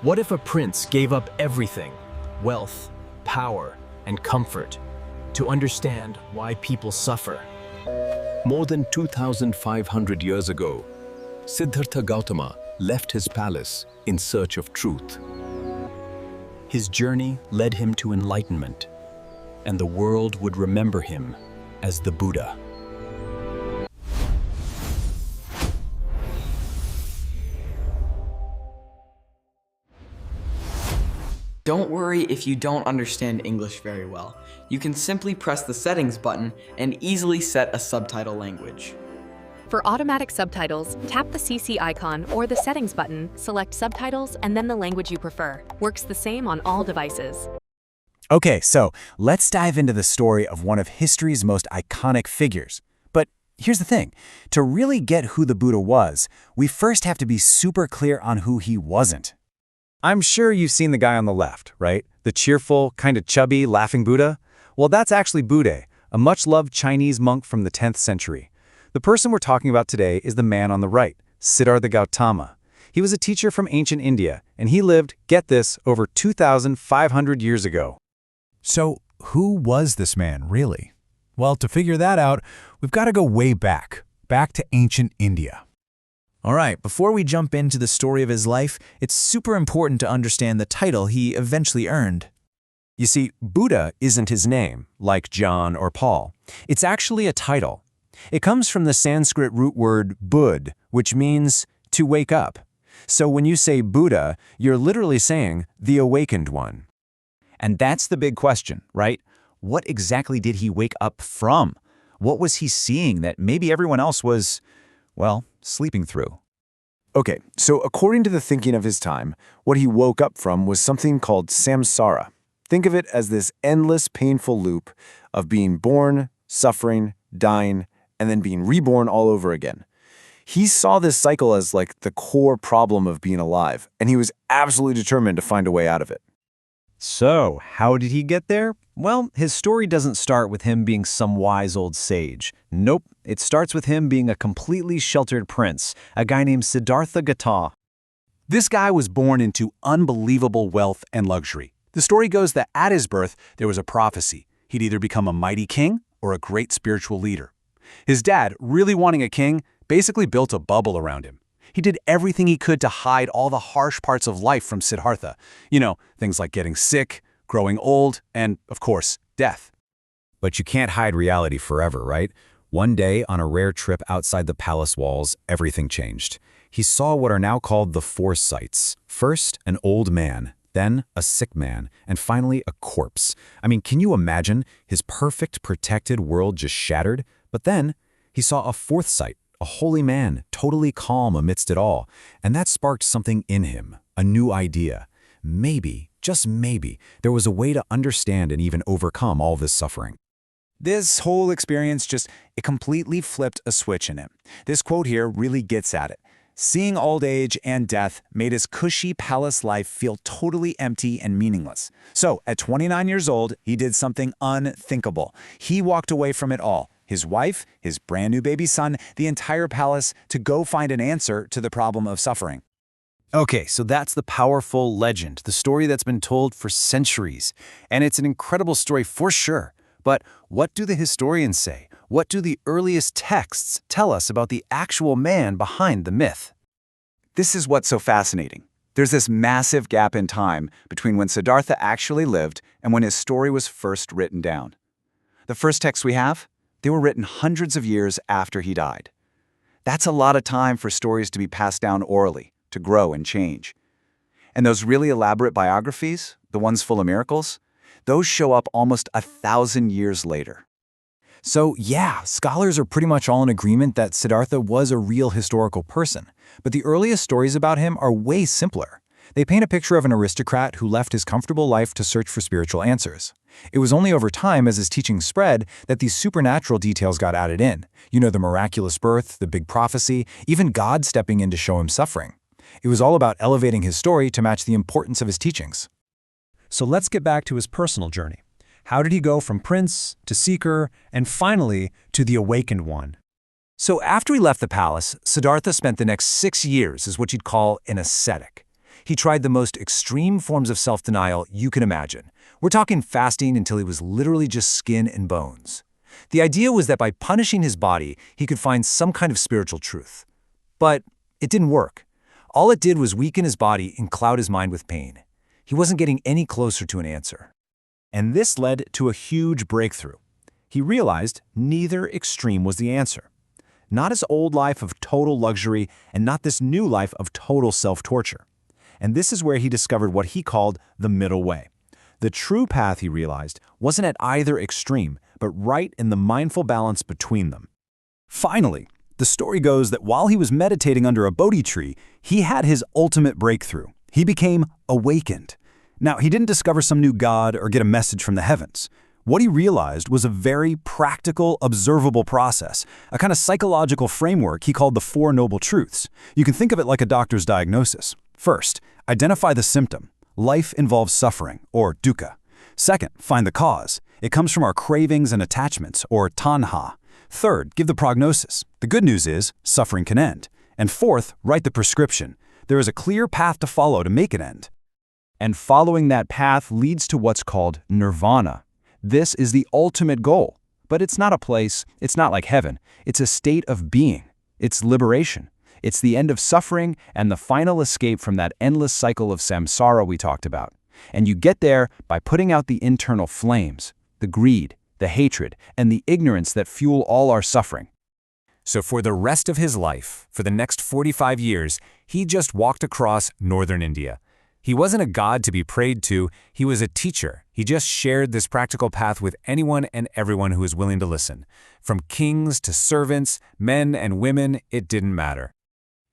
What if a prince gave up everything, wealth, power, and comfort, to understand why people suffer? More than 2,500 years ago, Siddhartha Gautama left his palace in search of truth. His journey led him to enlightenment, and the world would remember him as the Buddha. Don't worry if you don't understand English very well. You can simply press the settings button and easily set a subtitle language. For automatic subtitles, tap the CC icon or the settings button, select subtitles, and then the language you prefer. Works the same on all devices. Okay, so let's dive into the story of one of history's most iconic figures. But here's the thing. To really get who the Buddha was, we first have to be super clear on who he wasn't. I'm sure you've seen the guy on the left, right? The cheerful, kind of chubby, laughing Buddha? Well, that's actually Buddha, a much-loved Chinese monk from the 10th century. The person we're talking about today is the man on the right, Siddhartha Gautama. He was a teacher from ancient India, and he lived, get this, over 2,500 years ago. So, who was this man, really? Well, to figure that out, we've got to go way back to ancient India. All right, before we jump into the story of his life, it's super important to understand the title he eventually earned. You see, Buddha isn't his name, like John or Paul. It's actually a title. It comes from the Sanskrit root word bud, which means to wake up. So when you say Buddha, you're literally saying the awakened one. And that's the big question, right? What exactly did he wake up from? What was he seeing that maybe everyone else was, well, sleeping through? Okay, so according to the thinking of his time, what he woke up from was something called samsara. Think of it as this endless, painful loop of being born, suffering, dying, and then being reborn all over again. He saw this cycle as like the core problem of being alive, and he was absolutely determined to find a way out of it. So, how did he get there? Well, his story doesn't start with him being some wise old sage. Nope, it starts with him being a completely sheltered prince, a guy named Siddhartha Gautama. This guy was born into unbelievable wealth and luxury. The story goes that at his birth, there was a prophecy. He'd either become a mighty king or a great spiritual leader. His dad, really wanting a king, basically built a bubble around him. He did everything he could to hide all the harsh parts of life from Siddhartha. You know, things like getting sick, growing old, and, of course, death. But you can't hide reality forever, right? One day, on a rare trip outside the palace walls, everything changed. He saw what are now called the four sights. First, an old man, then a sick man, and finally a corpse. I mean, can you imagine his perfect, protected world just shattered? But then, he saw a fourth sight. A holy man, totally calm amidst it all. And that sparked something in him, a new idea. Maybe, just maybe, there was a way to understand and even overcome all this suffering. This whole experience it completely flipped a switch in him. This quote here really gets at it. Seeing old age and death made his cushy palace life feel totally empty and meaningless. So, at 29 years old, he did something unthinkable. He walked away from it all. His wife, his brand new baby son, the entire palace, to go find an answer to the problem of suffering. Okay, so that's the powerful legend, the story that's been told for centuries. And it's an incredible story for sure. But what do the historians say? What do the earliest texts tell us about the actual man behind the myth? This is what's so fascinating. There's this massive gap in time between when Siddhartha actually lived and when his story was first written down. The first texts we have, they were written hundreds of years after he died. That's a lot of time for stories to be passed down orally, to grow and change. And those really elaborate biographies, the ones full of miracles, those show up almost 1,000 years later. So yeah, scholars are pretty much all in agreement that Siddhartha was a real historical person. But the earliest stories about him are way simpler. They paint a picture of an aristocrat who left his comfortable life to search for spiritual answers. It was only over time, as his teachings spread, that these supernatural details got added in. You know, the miraculous birth, the big prophecy, even God stepping in to show him suffering. It was all about elevating his story to match the importance of his teachings. So let's get back to his personal journey. How did he go from prince to seeker and finally to the awakened one? So after he left the palace, Siddhartha spent the next 6 years as what you'd call an ascetic. He tried the most extreme forms of self-denial you can imagine. We're talking fasting until he was literally just skin and bones. The idea was that by punishing his body, he could find some kind of spiritual truth. But it didn't work. All it did was weaken his body and cloud his mind with pain. He wasn't getting any closer to an answer. And this led to a huge breakthrough. He realized neither extreme was the answer. Not his old life of total luxury and not this new life of total self-torture. And this is where he discovered what he called the middle way. The true path, he realized, wasn't at either extreme, but right in the mindful balance between them. Finally, the story goes that while he was meditating under a Bodhi tree, he had his ultimate breakthrough. He became awakened. Now, he didn't discover some new god or get a message from the heavens. What he realized was a very practical, observable process, a kind of psychological framework he called the Four Noble Truths. You can think of it like a doctor's diagnosis. First, identify the symptom. Life involves suffering, or dukkha. Second, find the cause. It comes from our cravings and attachments, or tanha. Third, give the prognosis. The good news is, suffering can end. And fourth, write the prescription. There is a clear path to follow to make it end. And following that path leads to what's called nirvana. This is the ultimate goal. But it's not a place, it's not like heaven. It's a state of being. It's liberation. It's the end of suffering and the final escape from that endless cycle of samsara we talked about. And you get there by putting out the internal flames, the greed, the hatred, and the ignorance that fuel all our suffering. So for the rest of his life, for the next 45 years, he just walked across northern India. He wasn't a god to be prayed to, he was a teacher. He just shared this practical path with anyone and everyone who was willing to listen. From kings to servants, men and women, it didn't matter.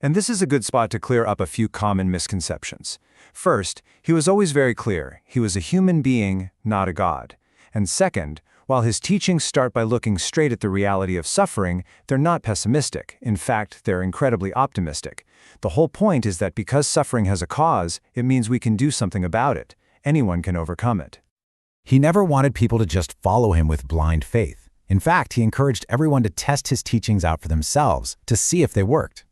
And this is a good spot to clear up a few common misconceptions. First, he was always very clear. He was a human being, not a god. And second, while his teachings start by looking straight at the reality of suffering, they're not pessimistic. In fact, they're incredibly optimistic. The whole point is that because suffering has a cause, it means we can do something about it. Anyone can overcome it. He never wanted people to just follow him with blind faith. In fact, he encouraged everyone to test his teachings out for themselves to see if they worked.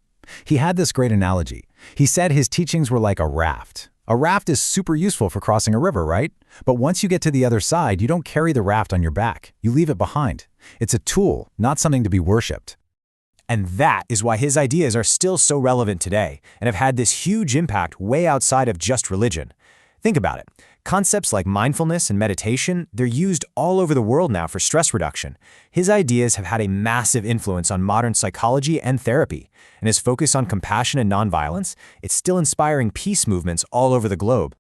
He had this great analogy. He said his teachings were like a raft. A raft is super useful for crossing a river, right? But once you get to the other side, you don't carry the raft on your back. You leave it behind. It's a tool, not something to be worshipped. And that is why his ideas are still so relevant today and have had this huge impact way outside of just religion. Think about it. Concepts like mindfulness and meditation, they're used all over the world now for stress reduction. His ideas have had a massive influence on modern psychology and therapy, and his focus on compassion and nonviolence, it's still inspiring peace movements all over the globe.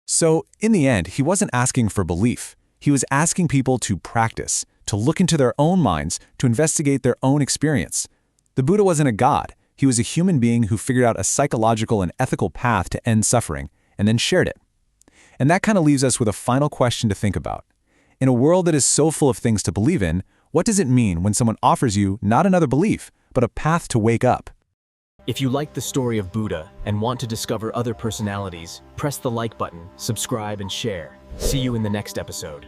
So, in the end, he wasn't asking for belief. He was asking people to practice, to look into their own minds, to investigate their own experience. The Buddha wasn't a god. He was a human being who figured out a psychological and ethical path to end suffering, and then shared it. And that kind of leaves us with a final question to think about. In a world that is so full of things to believe in, what does it mean when someone offers you not another belief, but a path to wake up? If you like the story of Buddha and want to discover other personalities, press the like button, subscribe, and share. See you in the next episode.